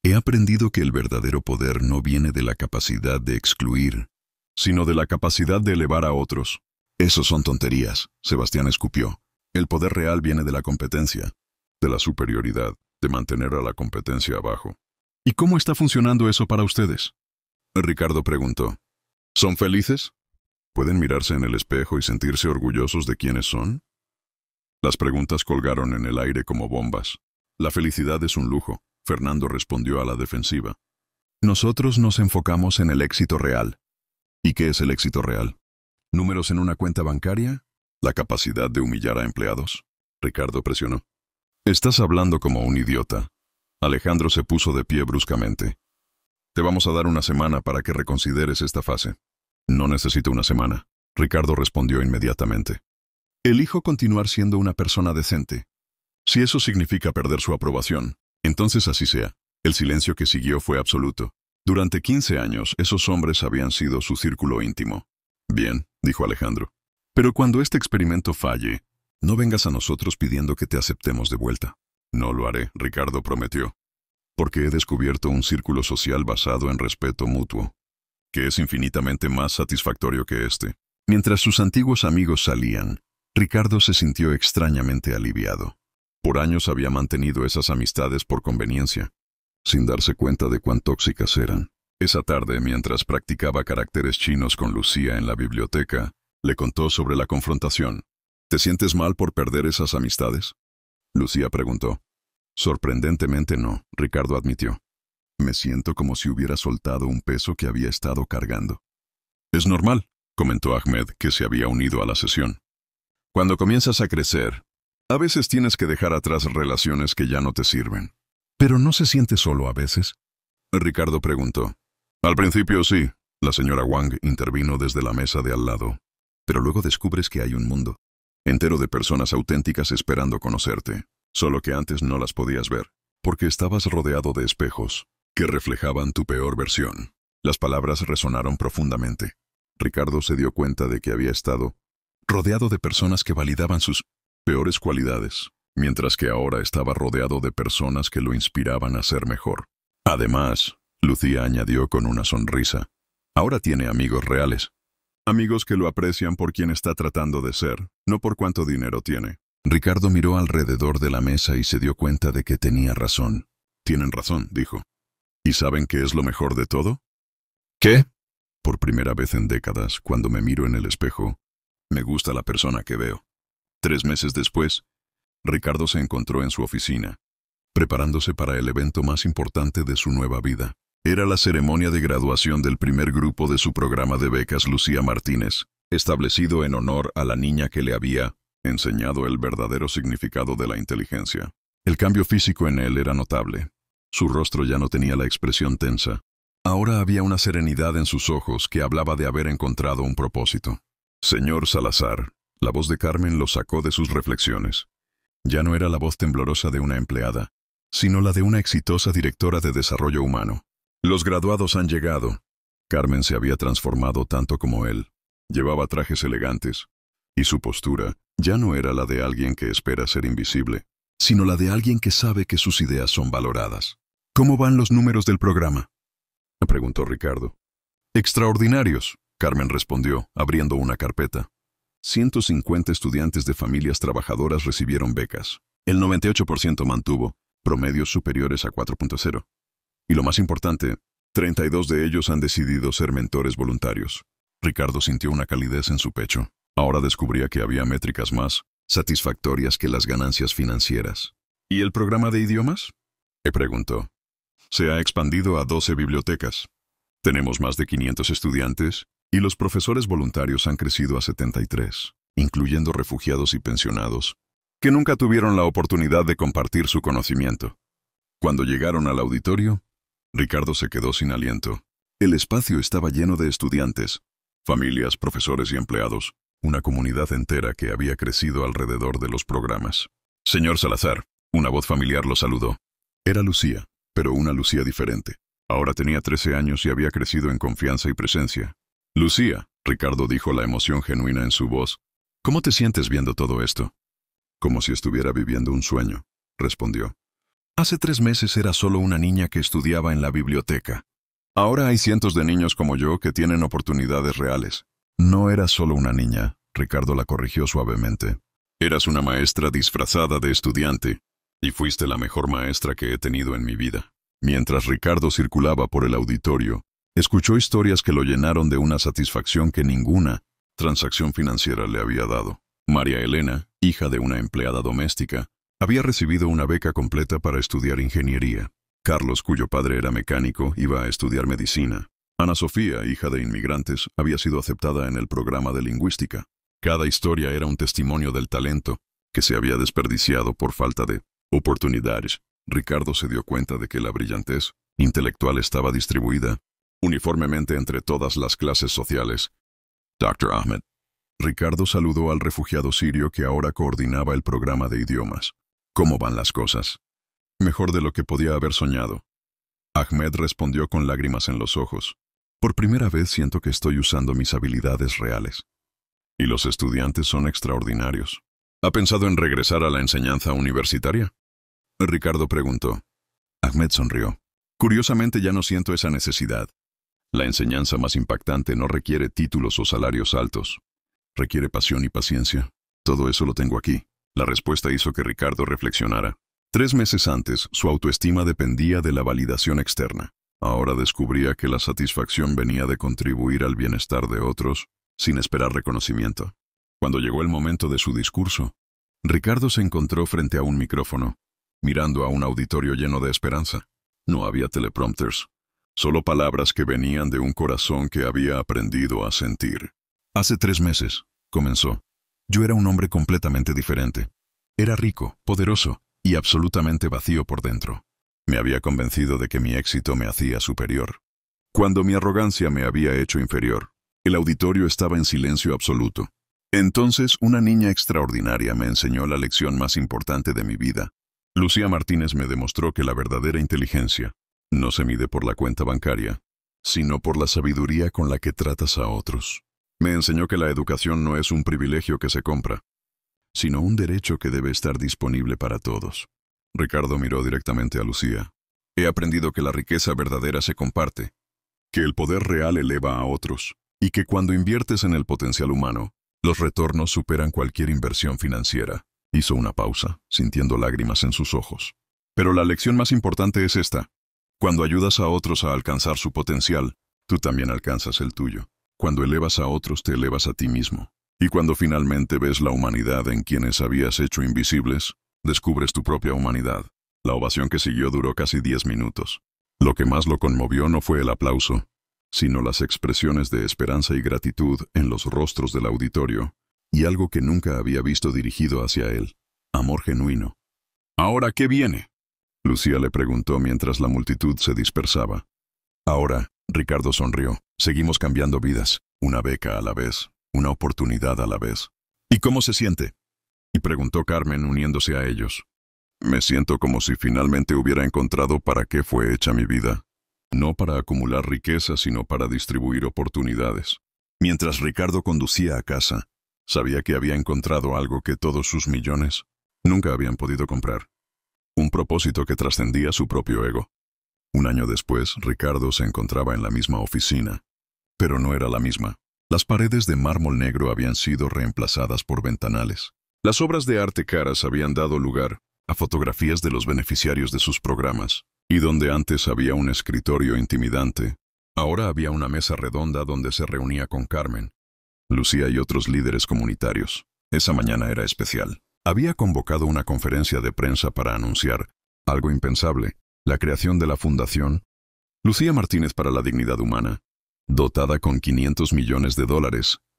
He aprendido que el verdadero poder no viene de la capacidad de excluir, sino de la capacidad de elevar a otros. Esos son tonterías, Sebastián escupió. El poder real viene de la competencia, de la superioridad, de mantener a la competencia abajo. ¿Y cómo está funcionando eso para ustedes? Ricardo preguntó. ¿Son felices? ¿Pueden mirarse en el espejo y sentirse orgullosos de quiénes son? Las preguntas colgaron en el aire como bombas. La felicidad es un lujo, Fernando respondió a la defensiva. Nosotros nos enfocamos en el éxito real. ¿Y qué es el éxito real? ¿Números en una cuenta bancaria? ¿La capacidad de humillar a empleados? Ricardo presionó. Estás hablando como un idiota. Alejandro se puso de pie bruscamente. Te vamos a dar una semana para que reconsideres esta fase. No necesito una semana, Ricardo respondió inmediatamente. Elijo continuar siendo una persona decente. Si eso significa perder su aprobación, entonces así sea. El silencio que siguió fue absoluto. Durante 15 años, esos hombres habían sido su círculo íntimo. Bien, dijo Alejandro. Pero cuando este experimento falle, no vengas a nosotros pidiendo que te aceptemos de vuelta. No lo haré, Ricardo prometió. Porque he descubierto un círculo social basado en respeto mutuo, que es infinitamente más satisfactorio que este. Mientras sus antiguos amigos salían, Ricardo se sintió extrañamente aliviado. Por años había mantenido esas amistades por conveniencia, sin darse cuenta de cuán tóxicas eran. Esa tarde, mientras practicaba caracteres chinos con Lucía en la biblioteca, le contó sobre la confrontación. ¿Te sientes mal por perder esas amistades? Lucía preguntó. Sorprendentemente no, Ricardo admitió. Me siento como si hubiera soltado un peso que había estado cargando. Es normal, comentó Ahmed, que se había unido a la sesión. Cuando comienzas a crecer, a veces tienes que dejar atrás relaciones que ya no te sirven. ¿Pero no se siente solo a veces? Ricardo preguntó. Al principio sí, la señora Wang intervino desde la mesa de al lado. Pero luego descubres que hay un mundo entero de personas auténticas esperando conocerte, solo que antes no las podías ver, porque estabas rodeado de espejos que reflejaban tu peor versión. Las palabras resonaron profundamente. Ricardo se dio cuenta de que había estado rodeado de personas que validaban sus peores cualidades, mientras que ahora estaba rodeado de personas que lo inspiraban a ser mejor. Además, Lucía añadió con una sonrisa, ahora tiene amigos reales. Amigos que lo aprecian por quien está tratando de ser, no por cuánto dinero tiene. Ricardo miró alrededor de la mesa y se dio cuenta de que tenía razón. Tienen razón, dijo. ¿Y saben qué es lo mejor de todo? ¿Qué? Por primera vez en décadas, cuando me miro en el espejo, me gusta la persona que veo. 3 meses después, Ricardo se encontró en su oficina, preparándose para el evento más importante de su nueva vida. Era la ceremonia de graduación del primer grupo de su programa de becas Lucía Martínez, establecido en honor a la niña que le había enseñado el verdadero significado de la inteligencia. El cambio físico en él era notable. Su rostro ya no tenía la expresión tensa. Ahora había una serenidad en sus ojos que hablaba de haber encontrado un propósito. Señor Salazar, la voz de Carmen lo sacó de sus reflexiones. Ya no era la voz temblorosa de una empleada, sino la de una exitosa directora de desarrollo humano. Los graduados han llegado. Carmen se había transformado tanto como él. Llevaba trajes elegantes, y su postura ya no era la de alguien que espera ser invisible, sino la de alguien que sabe que sus ideas son valoradas. ¿Cómo van los números del programa?, preguntó Ricardo. Extraordinarios, Carmen respondió, abriendo una carpeta. 150 estudiantes de familias trabajadoras recibieron becas. El 98% mantuvo promedios superiores a 4.0. Y lo más importante, 32 de ellos han decidido ser mentores voluntarios. Ricardo sintió una calidez en su pecho. Ahora descubría que había métricas más satisfactorias que las ganancias financieras. ¿Y el programa de idiomas?, preguntó. Se ha expandido a 12 bibliotecas. Tenemos más de 500 estudiantes y los profesores voluntarios han crecido a 73, incluyendo refugiados y pensionados, que nunca tuvieron la oportunidad de compartir su conocimiento. Cuando llegaron al auditorio, Ricardo se quedó sin aliento. El espacio estaba lleno de estudiantes, familias, profesores y empleados, una comunidad entera que había crecido alrededor de los programas. Señor Salazar, una voz familiar lo saludó. Era Lucía, pero una Lucía diferente. Ahora tenía 13 años y había crecido en confianza y presencia. Lucía, Ricardo dijo, la emoción genuina en su voz. ¿Cómo te sientes viendo todo esto? Como si estuviera viviendo un sueño, respondió. Hace 3 meses era solo una niña que estudiaba en la biblioteca. Ahora hay cientos de niños como yo que tienen oportunidades reales. No eras solo una niña, Ricardo la corrigió suavemente. Eras una maestra disfrazada de estudiante, y fuiste la mejor maestra que he tenido en mi vida. Mientras Ricardo circulaba por el auditorio, escuchó historias que lo llenaron de una satisfacción que ninguna transacción financiera le había dado. María Elena, hija de una empleada doméstica, había recibido una beca completa para estudiar ingeniería. Carlos, cuyo padre era mecánico, iba a estudiar medicina. Ana Sofía, hija de inmigrantes, había sido aceptada en el programa de lingüística. Cada historia era un testimonio del talento que se había desperdiciado por falta de oportunidades. Ricardo se dio cuenta de que la brillantez intelectual estaba distribuida uniformemente entre todas las clases sociales. Dr. Ahmed. Ricardo saludó al refugiado sirio que ahora coordinaba el programa de idiomas. ¿Cómo van las cosas? Mejor de lo que podía haber soñado. Ahmed respondió con lágrimas en los ojos. Por primera vez siento que estoy usando mis habilidades reales. Y los estudiantes son extraordinarios. ¿Ha pensado en regresar a la enseñanza universitaria?, Ricardo preguntó. Ahmed sonrió. Curiosamente ya no siento esa necesidad. La enseñanza más impactante no requiere títulos o salarios altos. Requiere pasión y paciencia. Todo eso lo tengo aquí. La respuesta hizo que Ricardo reflexionara. 3 meses antes, su autoestima dependía de la validación externa. Ahora descubría que la satisfacción venía de contribuir al bienestar de otros, sin esperar reconocimiento. Cuando llegó el momento de su discurso, Ricardo se encontró frente a un micrófono, mirando a un auditorio lleno de esperanza. No había teleprompters, solo palabras que venían de un corazón que había aprendido a sentir. Hace 3 meses, comenzó, yo era un hombre completamente diferente. Era rico, poderoso y absolutamente vacío por dentro. Me había convencido de que mi éxito me hacía superior, cuando mi arrogancia me había hecho inferior. El auditorio estaba en silencio absoluto. Entonces una niña extraordinaria me enseñó la lección más importante de mi vida. Lucía Martínez me demostró que la verdadera inteligencia no se mide por la cuenta bancaria, sino por la sabiduría con la que tratas a otros. Me enseñó que la educación no es un privilegio que se compra, sino un derecho que debe estar disponible para todos. Ricardo miró directamente a Lucía. He aprendido que la riqueza verdadera se comparte, que el poder real eleva a otros, y que cuando inviertes en el potencial humano, los retornos superan cualquier inversión financiera. Hizo una pausa, sintiendo lágrimas en sus ojos. Pero la lección más importante es esta. Cuando ayudas a otros a alcanzar su potencial, tú también alcanzas el tuyo. Cuando elevas a otros, te elevas a ti mismo. Y cuando finalmente ves la humanidad en quienes habías hecho invisibles, descubres tu propia humanidad. La ovación que siguió duró casi 10 minutos. Lo que más lo conmovió no fue el aplauso, sino las expresiones de esperanza y gratitud en los rostros del auditorio, y algo que nunca había visto dirigido hacia él, amor genuino. ¿Ahora qué viene?, Lucía le preguntó mientras la multitud se dispersaba. Ahora, Ricardo sonrió, seguimos cambiando vidas, una beca a la vez, una oportunidad a la vez. ¿Y cómo se siente?, y preguntó Carmen uniéndose a ellos. Me siento como si finalmente hubiera encontrado para qué fue hecha mi vida. No para acumular riqueza, sino para distribuir oportunidades. Mientras Ricardo conducía a casa, sabía que había encontrado algo que todos sus millones nunca habían podido comprar. Un propósito que trascendía su propio ego. Un año después, Ricardo se encontraba en la misma oficina. Pero no era la misma. Las paredes de mármol negro habían sido reemplazadas por ventanales. Las obras de arte caras habían dado lugar a fotografías de los beneficiarios de sus programas, y donde antes había un escritorio intimidante, ahora había una mesa redonda donde se reunía con Carmen, Lucía y otros líderes comunitarios. Esa mañana era especial. Había convocado una conferencia de prensa para anunciar algo impensable, la creación de la Fundación Lucía Martínez para la Dignidad Humana, dotada con $500 millones,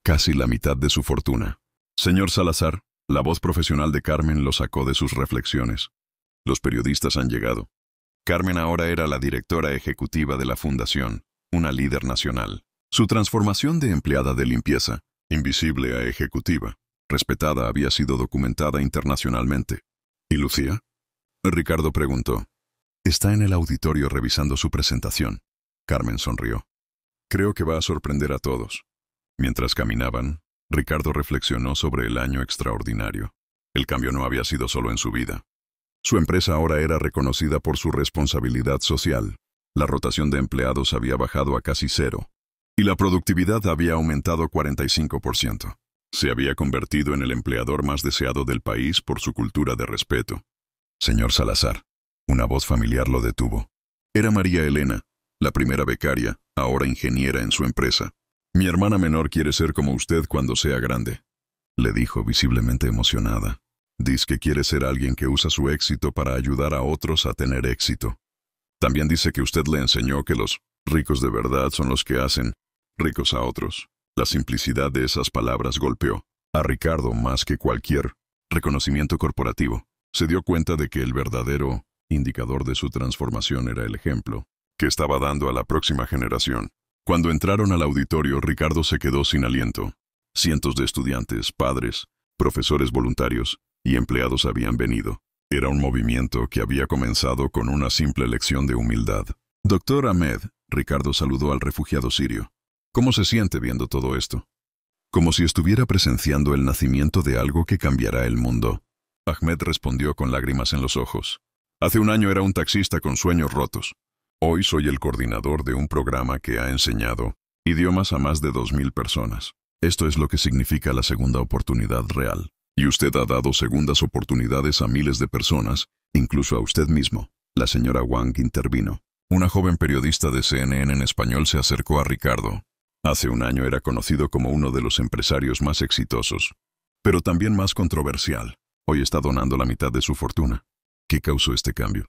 casi la mitad de su fortuna. Señor Salazar, la voz profesional de Carmen lo sacó de sus reflexiones. Los periodistas han llegado. Carmen ahora era la directora ejecutiva de la fundación, una líder nacional. Su transformación de empleada de limpieza, invisible a ejecutiva, respetada, había sido documentada internacionalmente. ¿Y Lucía?, Ricardo preguntó. Está en el auditorio revisando su presentación. Carmen sonrió. Creo que va a sorprender a todos. Mientras caminaban, Ricardo reflexionó sobre el año extraordinario. El cambio no había sido solo en su vida. Su empresa ahora era reconocida por su responsabilidad social. La rotación de empleados había bajado a casi cero. Y la productividad había aumentado 45%. Se había convertido en el empleador más deseado del país por su cultura de respeto. Señor Salazar. Una voz familiar lo detuvo. Era María Elena, la primera becaria, ahora ingeniera en su empresa. Mi hermana menor quiere ser como usted cuando sea grande, le dijo visiblemente emocionada. Dice que quiere ser alguien que usa su éxito para ayudar a otros a tener éxito. También dice que usted le enseñó que los ricos de verdad son los que hacen ricos a otros. La simplicidad de esas palabras golpeó a Ricardo más que cualquier reconocimiento corporativo. Se dio cuenta de que el verdadero indicador de su transformación era el ejemplo que estaba dando a la próxima generación. Cuando entraron al auditorio, Ricardo se quedó sin aliento. Cientos de estudiantes, padres, profesores voluntarios y empleados habían venido. Era un movimiento que había comenzado con una simple lección de humildad. Doctor Ahmed, Ricardo saludó al refugiado sirio. ¿Cómo se siente viendo todo esto? Como si estuviera presenciando el nacimiento de algo que cambiará el mundo. Ahmed respondió con lágrimas en los ojos. Hace un año era un taxista con sueños rotos. Hoy soy el coordinador de un programa que ha enseñado idiomas a más de 2,000 personas. Esto es lo que significa la segunda oportunidad real. Y usted ha dado segundas oportunidades a miles de personas, incluso a usted mismo. La señora Wang intervino. Una joven periodista de CNN en español se acercó a Ricardo. Hace un año era conocido como uno de los empresarios más exitosos, pero también más controversial. Hoy está donando la mitad de su fortuna. ¿Qué causó este cambio?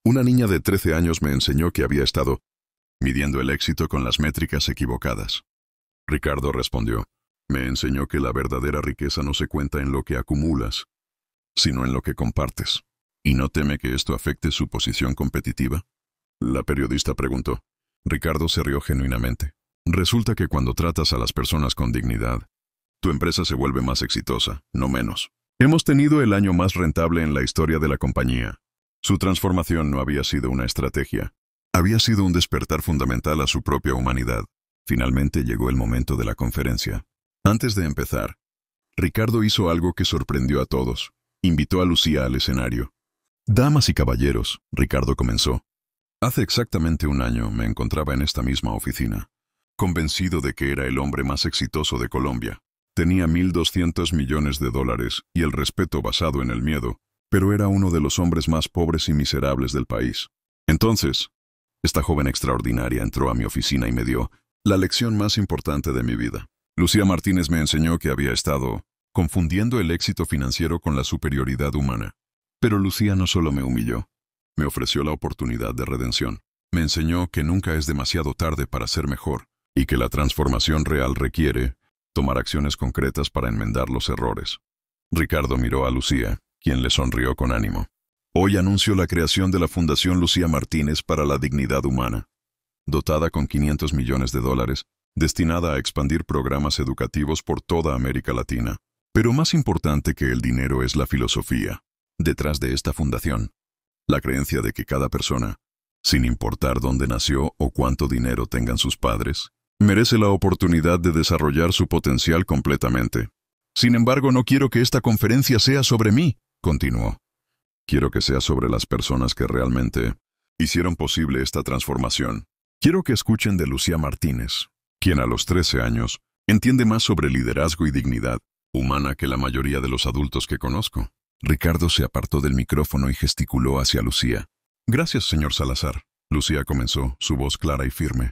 Una niña de 13 años me enseñó que había estado midiendo el éxito con las métricas equivocadas. Ricardo respondió. Me enseñó que la verdadera riqueza no se cuenta en lo que acumulas, sino en lo que compartes. ¿Y no teme que esto afecte su posición competitiva?, la periodista preguntó. Ricardo se rió genuinamente. Resulta que cuando tratas a las personas con dignidad, tu empresa se vuelve más exitosa, no menos. Hemos tenido el año más rentable en la historia de la compañía. Su transformación no había sido una estrategia. Había sido un despertar fundamental a su propia humanidad. Finalmente llegó el momento de la conferencia. Antes de empezar, Ricardo hizo algo que sorprendió a todos. Invitó a Lucía al escenario. Damas y caballeros, Ricardo comenzó. Hace exactamente un año me encontraba en esta misma oficina, convencido de que era el hombre más exitoso de Colombia. Tenía $1.200 millones y el respeto basado en el miedo, pero era uno de los hombres más pobres y miserables del país. Entonces, esta joven extraordinaria entró a mi oficina y me dio la lección más importante de mi vida. Lucía Martínez me enseñó que había estado confundiendo el éxito financiero con la superioridad humana. Pero Lucía no solo me humilló, me ofreció la oportunidad de redención. Me enseñó que nunca es demasiado tarde para ser mejor y que la transformación real requiere tomar acciones concretas para enmendar los errores. Ricardo miró a Lucía, quien le sonrió con ánimo. Hoy anuncio la creación de la Fundación Lucía Martínez para la Dignidad Humana, dotada con $500 millones, destinada a expandir programas educativos por toda América Latina. Pero más importante que el dinero es la filosofía detrás de esta fundación. La creencia de que cada persona, sin importar dónde nació o cuánto dinero tengan sus padres, merece la oportunidad de desarrollar su potencial completamente. Sin embargo, no quiero que esta conferencia sea sobre mí, continuó. Quiero que sea sobre las personas que realmente hicieron posible esta transformación. Quiero que escuchen de Lucía Martínez, quien a los 13 años entiende más sobre liderazgo y dignidad humana que la mayoría de los adultos que conozco. Ricardo se apartó del micrófono y gesticuló hacia Lucía. Gracias, señor Salazar. Lucía comenzó, su voz clara y firme.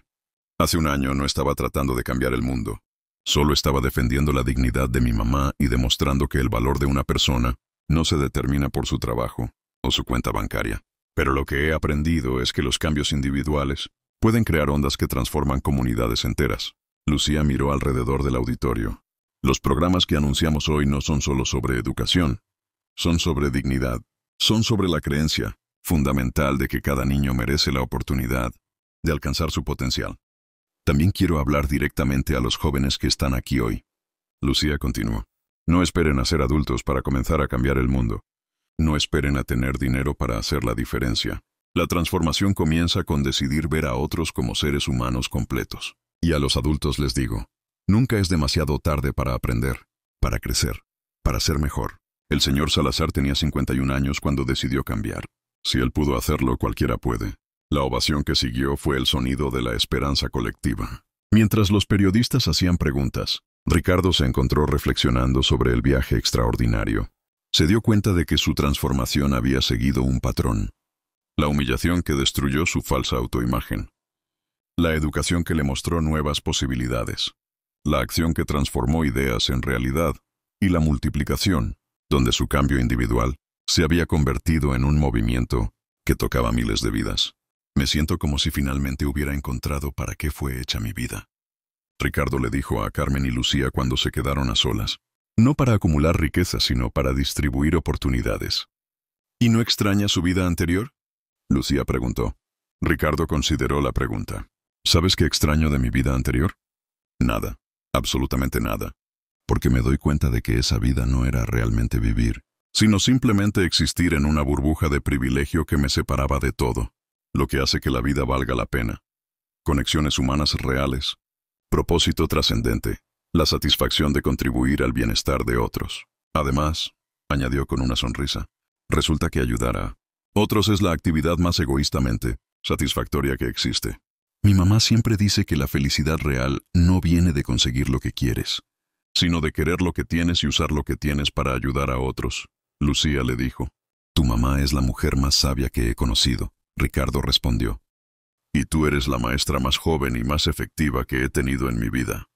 Hace un año no estaba tratando de cambiar el mundo. Solo estaba defendiendo la dignidad de mi mamá y demostrando que el valor de una persona no se determina por su trabajo o su cuenta bancaria. Pero lo que he aprendido es que los cambios individuales pueden crear ondas que transforman comunidades enteras. Lucía miró alrededor del auditorio. Los programas que anunciamos hoy no son solo sobre educación, son sobre dignidad, son sobre la creencia fundamental de que cada niño merece la oportunidad de alcanzar su potencial. También quiero hablar directamente a los jóvenes que están aquí hoy. Lucía continuó. No esperen a ser adultos para comenzar a cambiar el mundo. No esperen a tener dinero para hacer la diferencia. La transformación comienza con decidir ver a otros como seres humanos completos. Y a los adultos les digo, nunca es demasiado tarde para aprender, para crecer, para ser mejor. El señor Salazar tenía 51 años cuando decidió cambiar. Si él pudo hacerlo, cualquiera puede. La ovación que siguió fue el sonido de la esperanza colectiva. Mientras los periodistas hacían preguntas, Ricardo se encontró reflexionando sobre el viaje extraordinario. Se dio cuenta de que su transformación había seguido un patrón. La humillación que destruyó su falsa autoimagen. La educación que le mostró nuevas posibilidades. La acción que transformó ideas en realidad. Y la multiplicación, donde su cambio individual se había convertido en un movimiento que tocaba miles de vidas. Me siento como si finalmente hubiera encontrado para qué fue hecha mi vida. Ricardo le dijo a Carmen y Lucía cuando se quedaron a solas. No para acumular riqueza, sino para distribuir oportunidades. ¿Y no extraña su vida anterior? Lucía preguntó. Ricardo consideró la pregunta. ¿Sabes qué extraño de mi vida anterior? Nada, absolutamente nada. Porque me doy cuenta de que esa vida no era realmente vivir, sino simplemente existir en una burbuja de privilegio que me separaba de todo, lo que hace que la vida valga la pena. Conexiones humanas reales, propósito trascendente, la satisfacción de contribuir al bienestar de otros. Además, añadió con una sonrisa, resulta que ayudar a otros es la actividad más egoístamente satisfactoria que existe. Mi mamá siempre dice que la felicidad real no viene de conseguir lo que quieres, sino de querer lo que tienes y usar lo que tienes para ayudar a otros. Lucía le dijo. Tu mamá es la mujer más sabia que he conocido, Ricardo respondió. Y tú eres la maestra más joven y más efectiva que he tenido en mi vida.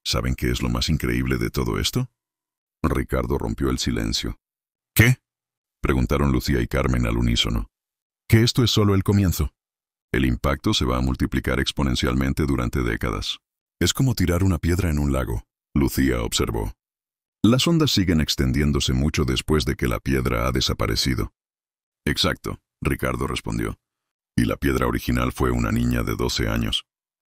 ¿Saben qué es lo más increíble de todo esto? Ricardo rompió el silencio. ¿Qué? Preguntaron Lucía y Carmen al unísono. Que esto es solo el comienzo. El impacto se va a multiplicar exponencialmente durante décadas. Es como tirar una piedra en un lago, Lucía observó. Las ondas siguen extendiéndose mucho después de que la piedra ha desaparecido. Exacto, Ricardo respondió. Y la piedra original fue una niña de 12 años,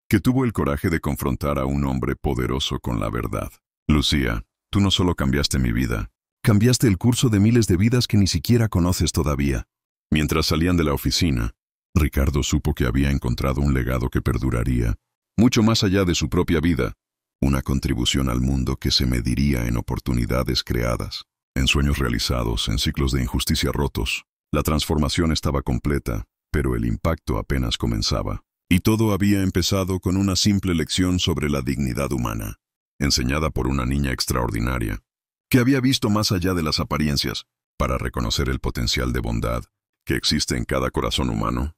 que tuvo el coraje de confrontar a un hombre poderoso con la verdad. Lucía, tú no solo cambiaste mi vida, cambiaste el curso de miles de vidas que ni siquiera conoces todavía. Mientras salían de la oficina, Ricardo supo que había encontrado un legado que perduraría, mucho más allá de su propia vida. una contribución al mundo que se mediría en oportunidades creadas, en sueños realizados, en ciclos de injusticia rotos. La transformación estaba completa, pero el impacto apenas comenzaba. Y todo había empezado con una simple lección sobre la dignidad humana, enseñada por una niña extraordinaria, que había visto más allá de las apariencias, para reconocer el potencial de bondad que existe en cada corazón humano.